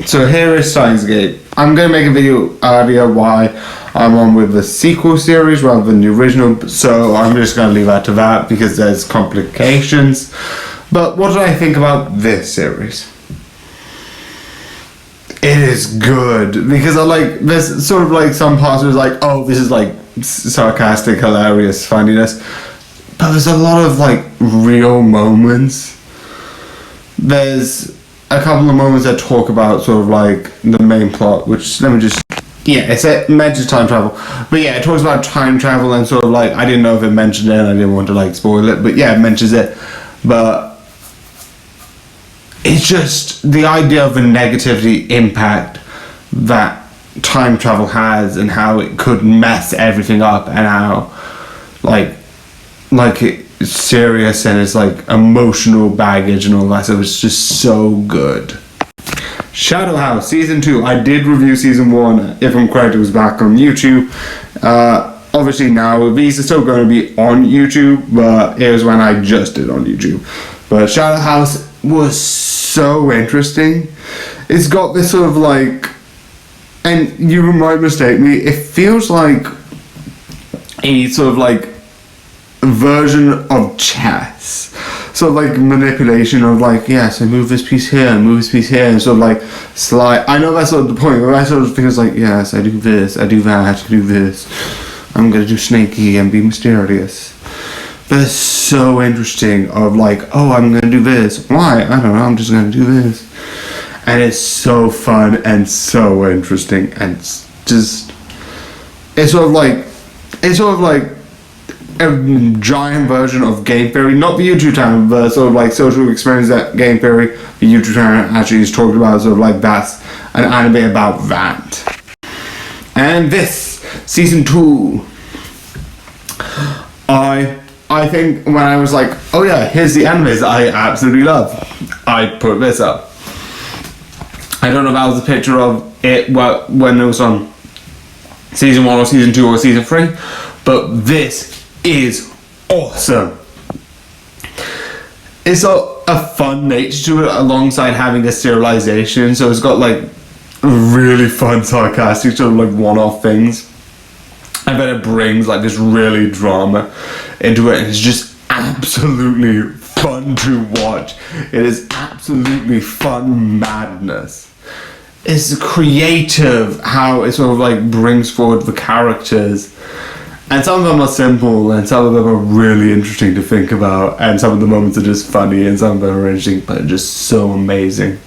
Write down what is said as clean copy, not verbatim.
So here is Steins Gate. I'm going to make a video earlier why I'm on with the sequel series rather than the original, so I'm just going to leave that to that because there's complications. But what do I think about this series? It is good because I like, there's sort of like some parts where it's like, oh, this is like sarcastic, hilarious funniness, but there's a lot of like real moments. There's a couple of moments that talk about sort of like the main plot, which let me just, yeah, it's mentions time travel, but yeah, it talks about time travel and sort of like, I didn't know if it mentioned it and I didn't want to like spoil it, but yeah, it mentions it. But it's just the idea of the negativity impact that time travel has and how it could mess everything up and how like it's serious and it's like emotional baggage and all that, so it's just so good. Shadow House Season 2, I did review Season 1, if I'm correct, it was back on YouTube. Obviously now these are still going to be on YouTube, but it was when I just did on YouTube. But Shadow House was so interesting. It's got this sort of like, and you might mistake me, it feels like a sort of like version of chess, sort of like manipulation of like, yes, I move this piece here and move this piece here and sort of like slide. I know that's sort of the point, but I sort of think it's like, yes, I do this, I do that, I do this, I'm gonna do snaky and be mysterious. But it's so interesting of like, oh, I'm gonna do this, why, I don't know, I'm just gonna do this, and it's so fun and so interesting, and it's sort of like a giant version of Game Theory, not the YouTube channel, but sort of like social experience that Game Theory, the YouTube channel actually is talking about, sort of like that's an anime about that. And this, Season 2, I think when I was like, oh yeah, here's the animes I absolutely love, I put this up. I don't know if that was a picture of it when it was on Season 1 or Season 2 or Season 3, but this is awesome. It's a fun nature to it alongside having a serialization, so it's got like really fun sarcastic sort of like one-off things, and then it brings like this really drama into it, and it's just absolutely fun to watch. It is absolutely fun madness. It's creative how it sort of like brings forward the characters. And some of them are simple, and some of them are really interesting to think about, and some of the moments are just funny, and some of them are interesting, but just so amazing.